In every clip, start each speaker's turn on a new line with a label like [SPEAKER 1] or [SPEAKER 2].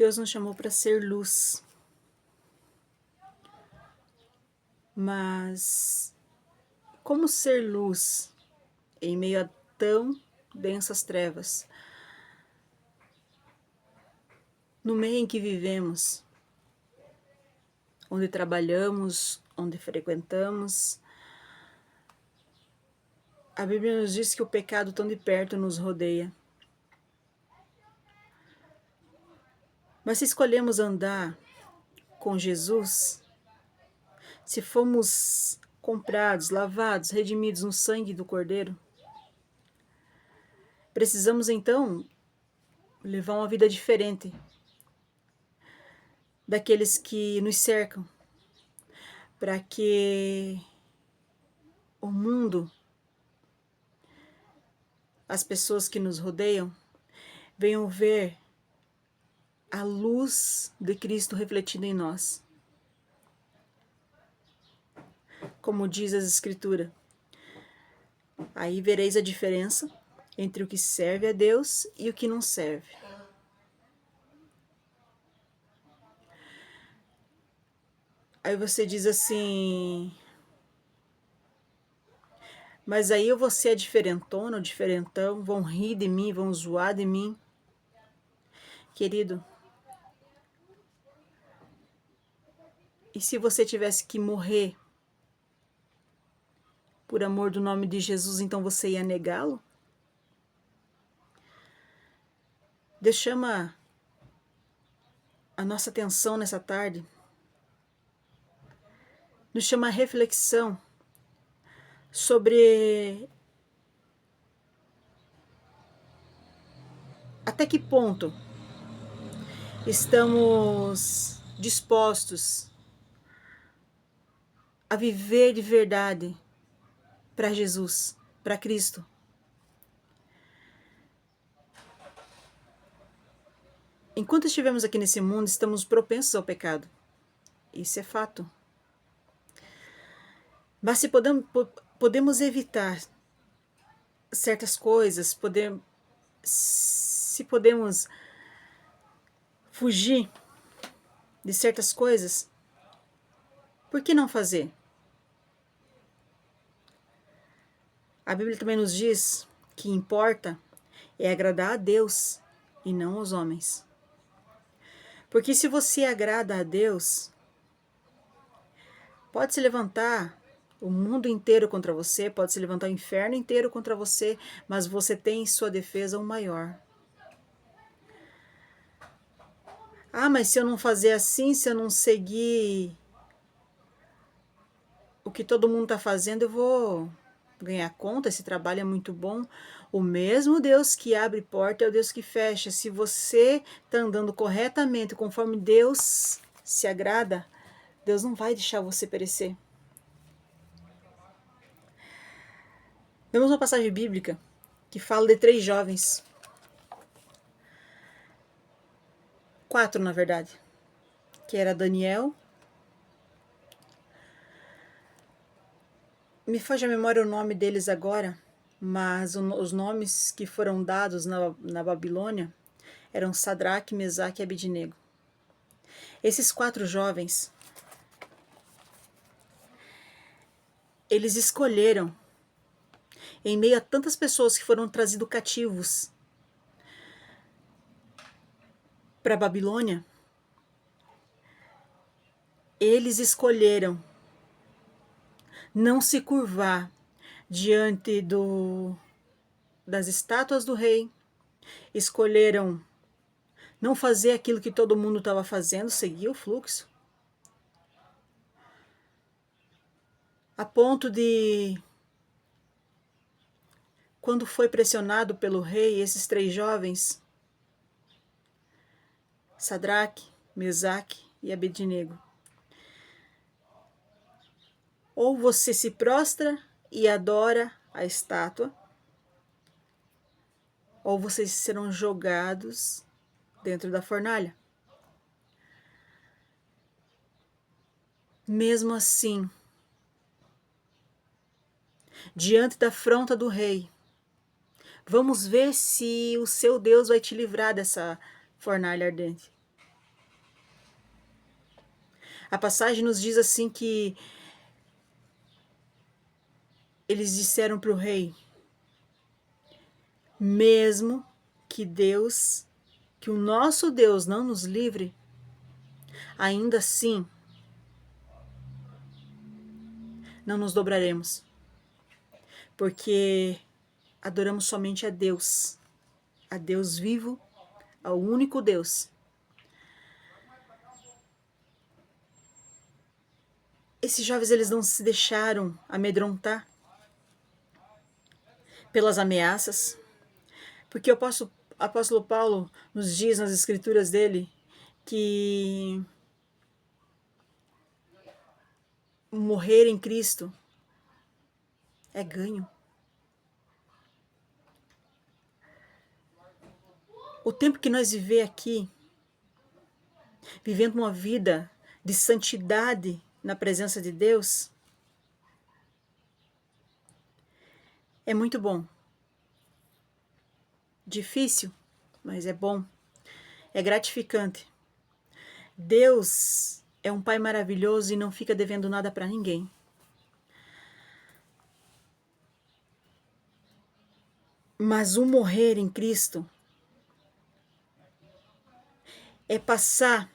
[SPEAKER 1] Deus nos chamou para ser luz, mas como ser luz em meio a tão densas trevas? No meio em que vivemos, onde trabalhamos, onde frequentamos, a Bíblia nos diz que o pecado tão de perto nos rodeia. Mas se escolhemos andar com Jesus, se fomos comprados, lavados, redimidos no sangue do Cordeiro, precisamos então levar uma vida diferente daqueles que nos cercam, para que o mundo, as pessoas que nos rodeiam, venham ver a luz de Cristo refletida em nós. Como diz as Escrituras, aí vereis a diferença entre o que serve a Deus e o que não serve. Aí você diz assim, mas aí eu vou ser diferentona ou diferentão, vão rir de mim, vão zoar de mim. Querido, e se você tivesse que morrer por amor do nome de Jesus, então você ia negá-lo? Deus chama a nossa atenção nessa tarde, nos chama a reflexão sobre até que ponto estamos dispostos a viver de verdade para Jesus, para Cristo. Enquanto estivermos aqui nesse mundo, estamos propensos ao pecado. Isso é fato. Mas se podemos evitar certas coisas, se podemos fugir de certas coisas, por que não fazer? A Bíblia também nos diz que importa é agradar a Deus e não aos homens. Porque se você agrada a Deus, pode se levantar o mundo inteiro contra você, pode se levantar o inferno inteiro contra você, mas você tem em sua defesa um maior. Ah, mas se eu não fazer assim, se eu não seguir o que todo mundo está fazendo, eu vou ganhar conta, esse trabalho é muito bom. O mesmo Deus que abre porta é o Deus que fecha. Se você está andando corretamente, conforme Deus se agrada, Deus não vai deixar você perecer. Temos uma passagem bíblica que fala de 3 jovens. 4, na verdade. Que era Daniel. Me foge a memória o nome deles agora, mas os nomes que foram dados na Babilônia eram Sadraque, Mesaque e Abednego. Esses 4 jovens, eles escolheram, em meio a tantas pessoas que foram trazidos cativos para a Babilônia, eles escolheram não se curvar diante das estátuas do rei, escolheram não fazer aquilo que todo mundo estava fazendo, seguir o fluxo, a ponto de, quando foi pressionado pelo rei, esses 3 jovens, Sadraque, Mesaque e Abednego, ou você se prostra e adora a estátua, ou vocês serão jogados dentro da fornalha. Mesmo assim, diante da afronta do rei, vamos ver se o seu Deus vai te livrar dessa fornalha ardente. A passagem nos diz assim que eles disseram para o rei, mesmo que Deus, que o nosso Deus não nos livre, ainda assim não nos dobraremos, porque adoramos somente a Deus vivo, ao único Deus. Esses jovens, eles não se deixaram amedrontar pelas ameaças, porque o apóstolo Paulo nos diz nas escrituras dele que morrer em Cristo é ganho. O tempo que nós vivemos aqui, vivendo uma vida de santidade na presença de Deus, é muito bom. Difícil, mas é bom. É gratificante. Deus é um Pai maravilhoso e não fica devendo nada para ninguém. Mas o morrer em Cristo é passar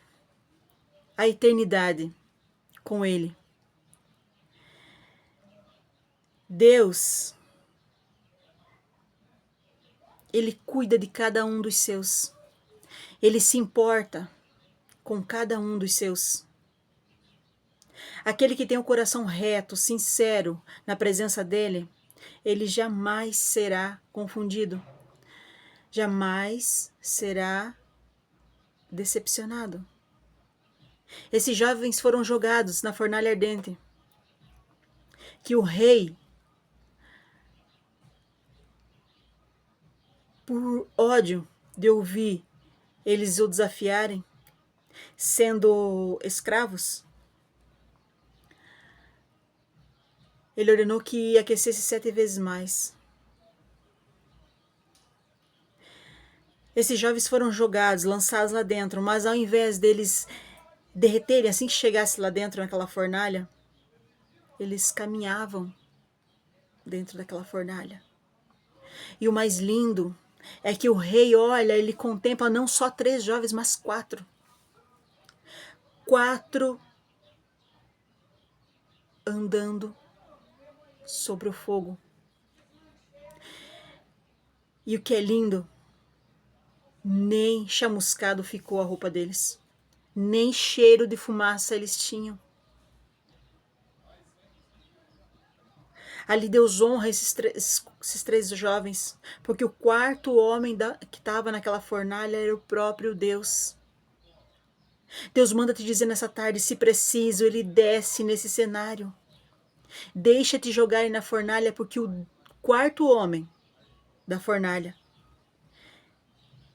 [SPEAKER 1] a eternidade com Ele. Deus, Ele cuida de cada um dos seus. Ele se importa com cada um dos seus. Aquele que tem o coração reto, sincero na presença dEle, ele jamais será confundido. Jamais será decepcionado. Esses jovens foram jogados na fornalha ardente, que o rei, por ódio de ouvir eles o desafiarem, sendo escravos, ele ordenou que aquecesse 7 vezes mais. Esses jovens foram jogados, lançados lá dentro, mas ao invés deles derreterem assim que chegasse lá dentro naquela fornalha, eles caminhavam dentro daquela fornalha. E o mais lindo é que o rei olha, ele contempla não só 3 jovens, mas 4. 4 andando sobre o fogo. E o que é lindo, nem chamuscado ficou a roupa deles, nem cheiro de fumaça eles tinham. Ali Deus honra esses 3 jovens, porque o 4º homem que estava naquela fornalha era o próprio Deus. Deus manda te dizer nessa tarde, se preciso, Ele desce nesse cenário. Deixa-te jogar aí na fornalha, porque o 4º homem da fornalha,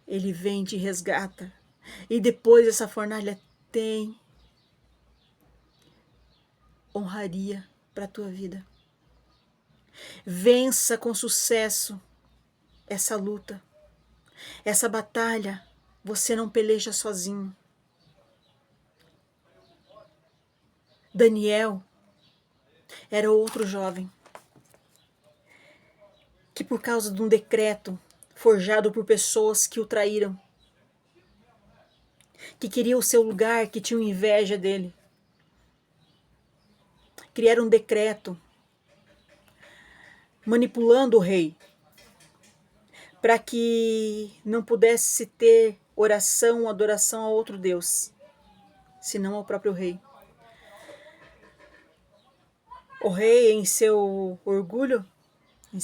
[SPEAKER 1] ele vem e te resgata. E depois essa fornalha tem honraria para a tua vida. Vença com sucesso essa luta, essa batalha. Você não peleja sozinho. Daniel era outro jovem que, por causa de um decreto forjado por pessoas que o traíram, que queriam o seu lugar, que tinham inveja dele, criaram um decreto manipulando o rei para que não pudesse ter oração, adoração a outro Deus, senão ao próprio rei. O rei, em seu orgulho, em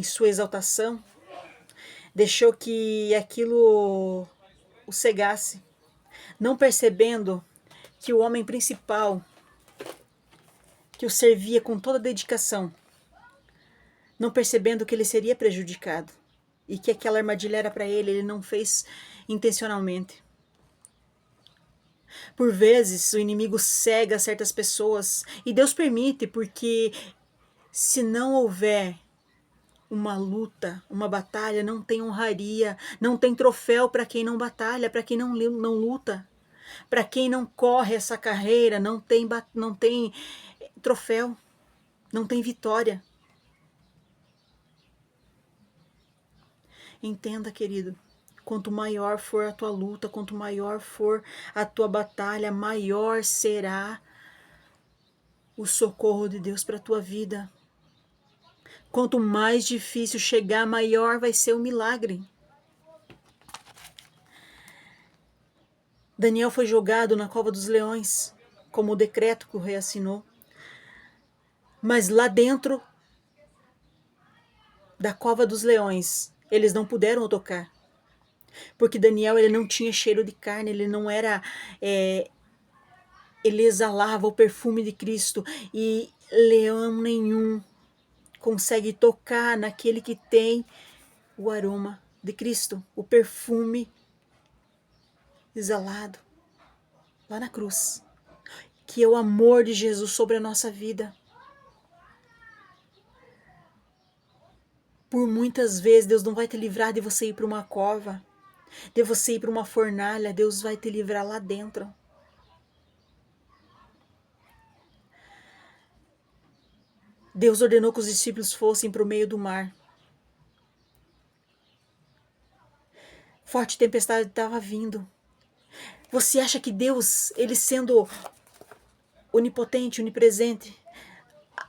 [SPEAKER 1] sua exaltação, deixou que aquilo o cegasse, não percebendo que o homem principal, que o servia com toda dedicação, não percebendo que ele seria prejudicado e que aquela armadilha era para ele, ele não fez intencionalmente. Por vezes o inimigo cega certas pessoas e Deus permite, porque se não houver uma luta, uma batalha, não tem honraria, não tem troféu para quem não batalha, para quem não luta. Para quem não corre essa carreira, não tem troféu, não tem vitória. Entenda, querido, quanto maior for a tua luta, quanto maior for a tua batalha, maior será o socorro de Deus para a tua vida. Quanto mais difícil chegar, maior vai ser o milagre. Daniel foi jogado na cova dos leões, como o decreto que o rei assinou. Mas lá dentro da cova dos leões, eles não puderam o tocar. Porque Daniel, ele não tinha cheiro de carne, ele não era... ele exalava o perfume de Cristo. E leão nenhum consegue tocar naquele que tem o aroma de Cristo, o perfume exalado lá na cruz, que é o amor de Jesus sobre a nossa vida. Por muitas vezes Deus não vai te livrar de você ir para uma cova, de você ir para uma fornalha. Deus vai te livrar lá dentro. Deus ordenou que os discípulos fossem para o meio do mar. Forte tempestade estava vindo. Você acha que Deus, ele sendo onipotente, onipresente,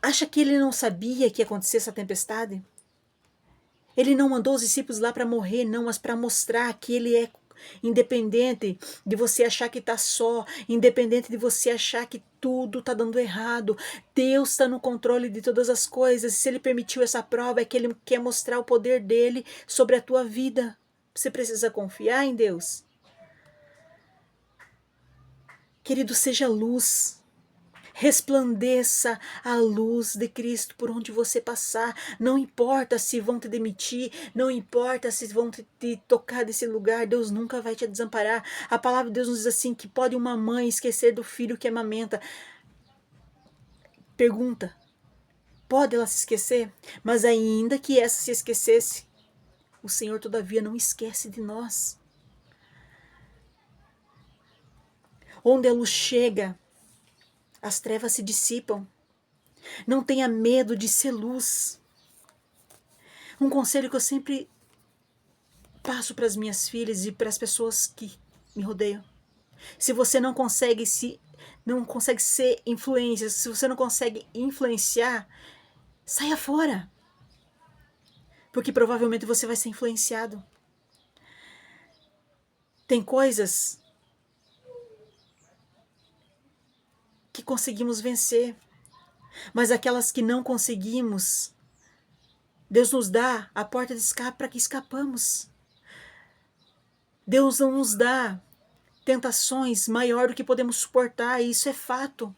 [SPEAKER 1] acha que ele não sabia que ia acontecer essa tempestade? Ele não mandou os discípulos lá para morrer, não, mas para mostrar que ele é independente de você achar que está só, independente de você achar que tudo está dando errado. Deus está no controle de todas as coisas. E se ele permitiu essa prova, é que ele quer mostrar o poder dele sobre a tua vida. Você precisa confiar em Deus. Querido, seja luz. Resplandeça a luz de Cristo por onde você passar. Não importa se vão te demitir, não importa se vão te tocar desse lugar, Deus nunca vai te desamparar. A palavra de Deus nos diz assim, que pode uma mãe esquecer do filho que amamenta. Pergunta, pode ela se esquecer? Mas ainda que essa se esquecesse, o Senhor todavia não esquece de nós. Onde a luz chega, as trevas se dissipam. Não tenha medo de ser luz. Um conselho que eu sempre passo para as minhas filhas e para as pessoas que me rodeiam. Se você não consegue ser influência, se você não consegue influenciar, saia fora. Porque provavelmente você vai ser influenciado. Tem coisas que conseguimos vencer, mas aquelas que não conseguimos, Deus nos dá a porta de escape para que escapamos. Deus não nos dá tentações maior do que podemos suportar, e isso é fato.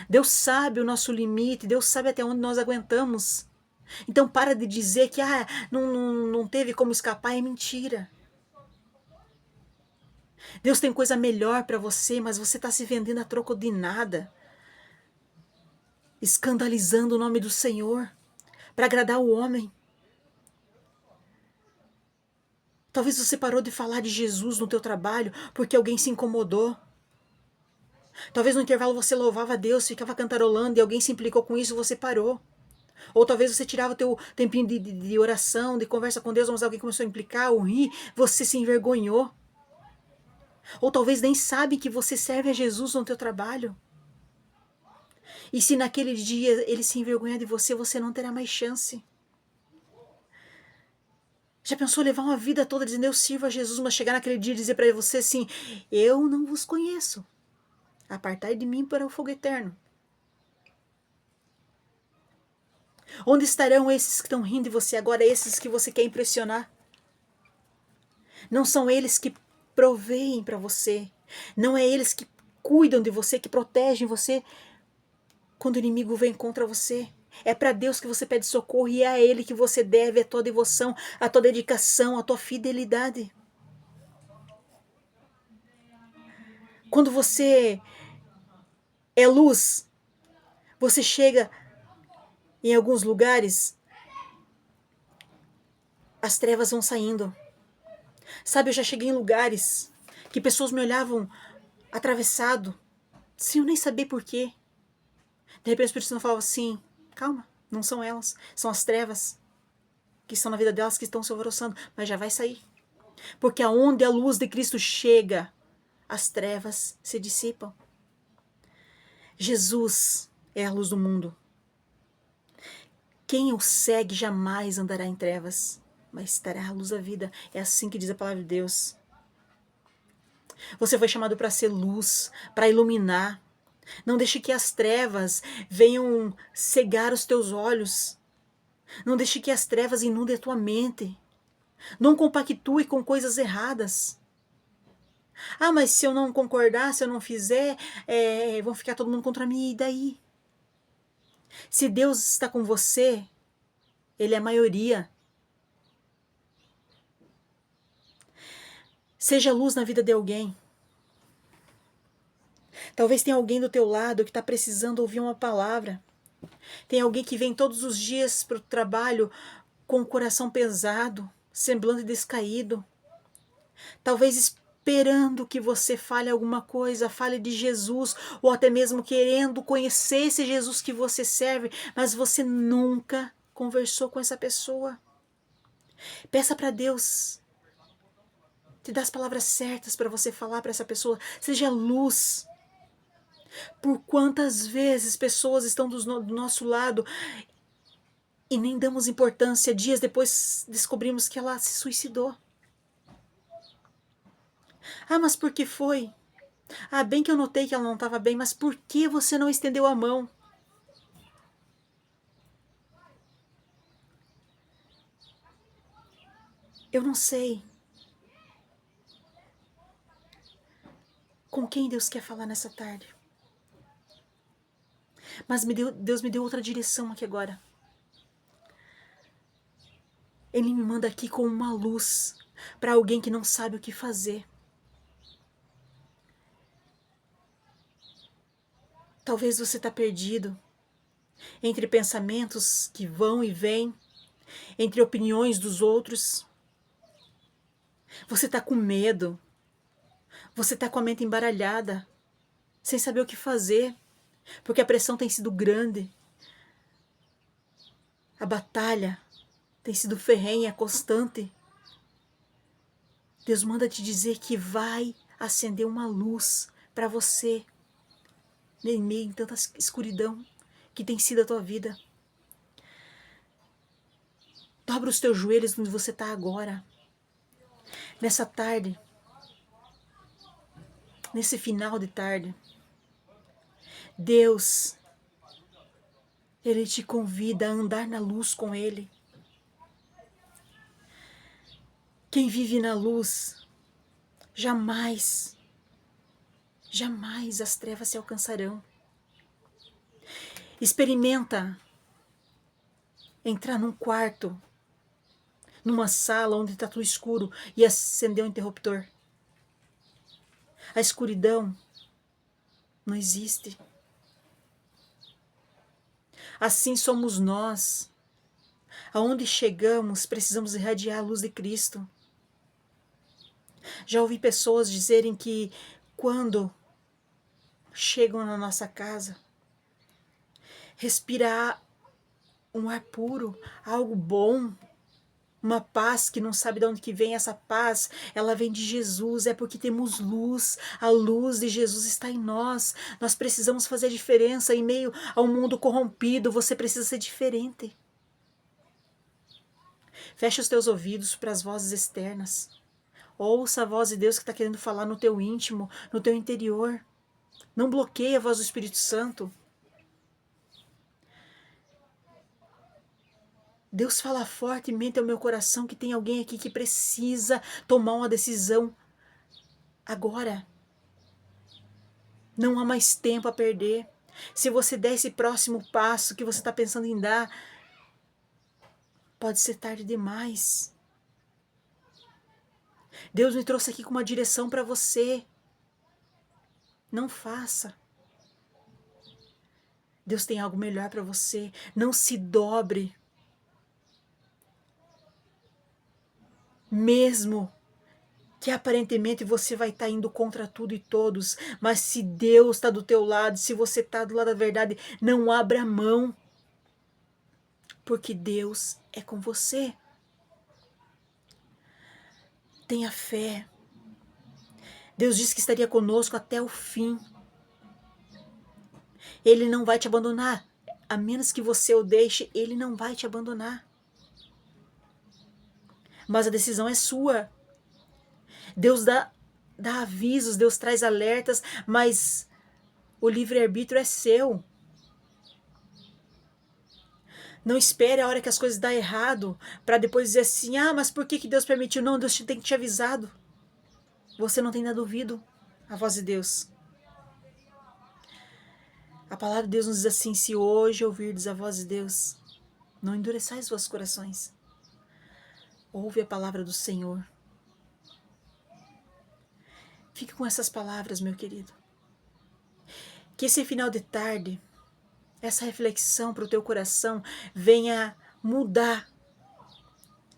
[SPEAKER 1] Deus sabe o nosso limite, Deus sabe até onde nós aguentamos. Então para de dizer que não teve como escapar, é mentira. Deus tem coisa melhor para você, mas você está se vendendo a troco de nada, escandalizando o nome do Senhor para agradar o homem. Talvez você parou de falar de Jesus no teu trabalho porque alguém se incomodou. Talvez no intervalo você louvava a Deus, ficava cantarolando e alguém se implicou com isso e você parou. Ou talvez você tirava o teu tempinho de oração, de conversa com Deus, mas alguém começou a implicar ou rir, você se envergonhou. Ou talvez nem sabe que você serve a Jesus no teu trabalho. E se naquele dia ele se envergonhar de você, você não terá mais chance. Já pensou levar uma vida toda dizendo eu sirvo a Jesus, mas chegar naquele dia e dizer para você assim, eu não vos conheço. Apartai de mim para o fogo eterno. Onde estarão esses que estão rindo de você agora, esses que você quer impressionar? Não são eles que proveem para você. Não é eles que cuidam de você, que protegem você quando o inimigo vem contra você. É para Deus que você pede socorro e é a Ele que você deve a tua devoção, a tua dedicação, a tua fidelidade. Quando você é luz, você chega em alguns lugares as trevas vão saindo. Sabe, eu já cheguei em lugares que pessoas me olhavam atravessado, sem eu nem saber por quê. De repente o Espírito Santo falava assim, calma, não são elas, são as trevas que estão na vida delas, que estão se alvoroçando, mas já vai sair. Porque aonde a luz de Cristo chega, as trevas se dissipam. Jesus é a luz do mundo. Quem o segue jamais andará em trevas, mas terá a luz da vida. É assim que diz a palavra de Deus. Você foi chamado para ser luz, para iluminar. Não deixe que as trevas venham cegar os teus olhos. Não deixe que as trevas inundem a tua mente. Não compactue com coisas erradas. Ah, mas se eu não concordar, se eu não fizer, vão ficar todo mundo contra mim, e daí? Se Deus está com você, Ele é a maioria. Seja luz na vida de alguém. Talvez tenha alguém do teu lado que está precisando ouvir uma palavra. Tem alguém que vem todos os dias para o trabalho com o coração pesado, semblante descaído. Talvez esperando que você fale alguma coisa, fale de Jesus, ou até mesmo querendo conhecer esse Jesus que você serve, mas você nunca conversou com essa pessoa. Peça para Deus te dar as palavras certas para você falar para essa pessoa. Seja luz. Por quantas vezes pessoas estão do nosso lado e nem damos importância, dias depois descobrimos que ela se suicidou. Ah, mas por que foi? Ah, bem que eu notei que ela não estava bem, mas por que você não estendeu a mão? Eu não sei. Com quem Deus quer falar nessa tarde? Mas Deus me deu outra direção aqui agora. Ele me manda aqui com uma luz para alguém que não sabe o que fazer. Talvez você está perdido entre pensamentos que vão e vêm, entre opiniões dos outros. Você está com medo. Você está com a mente embaralhada, sem saber o que fazer, porque a pressão tem sido grande. A batalha tem sido ferrenha, constante. Deus manda te dizer que vai acender uma luz para você, em meio a tanta escuridão que tem sido a tua vida. Dobra os teus joelhos onde você está agora. Nessa tarde, nesse final de tarde, Deus, Ele te convida a andar na luz com Ele. Quem vive na luz, jamais as trevas se alcançarão. Experimenta entrar num quarto, numa sala onde está tudo escuro e acender um interruptor. A escuridão não existe. Assim somos nós. Aonde chegamos, precisamos irradiar a luz de Cristo. Já ouvi pessoas dizerem que quando chegam na nossa casa, respirar um ar puro, algo bom, uma paz que não sabe de onde que vem essa paz, ela vem de Jesus, é porque temos luz, a luz de Jesus está em nós, nós precisamos fazer a diferença em meio ao mundo corrompido, você precisa ser diferente. Fecha os teus ouvidos para as vozes externas, ouça a voz de Deus que está querendo falar no teu íntimo, no teu interior, não bloqueie a voz do Espírito Santo. Deus fala fortemente ao meu coração que tem alguém aqui que precisa tomar uma decisão agora. Não há mais tempo a perder. Se você der esse próximo passo que você está pensando em dar, pode ser tarde demais. Deus me trouxe aqui com uma direção para você. Não faça. Deus tem algo melhor para você. Não se dobre. mesmo que aparentemente você vai estar indo contra tudo e todos, mas se Deus está do teu lado, se você está do lado da verdade, não abra mão, porque Deus é com você. Tenha fé. Deus disse que estaria conosco até o fim. Ele não vai te abandonar. A menos que você o deixe, Ele não vai te abandonar. Mas a decisão é sua. Deus dá avisos, Deus traz alertas, mas o livre-arbítrio é seu. Não espere a hora que as coisas dão errado para depois dizer assim, mas por que Deus permitiu? Não, Deus tem que te avisado. Você não tem nada ouvido a voz de Deus. A palavra de Deus nos diz assim, se hoje ouvirdes a voz de Deus, não endureçais os vossos corações. Ouve a palavra do Senhor. Fique com essas palavras, meu querido. Que esse final de tarde, essa reflexão para o teu coração venha mudar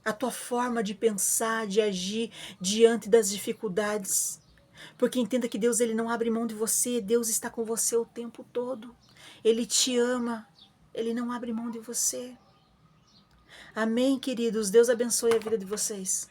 [SPEAKER 1] a tua forma de pensar, de agir diante das dificuldades. Porque entenda que Deus ele não abre mão de você, Deus está com você o tempo todo. Ele te ama, Ele não abre mão de você. Amém, queridos? Deus abençoe a vida de vocês.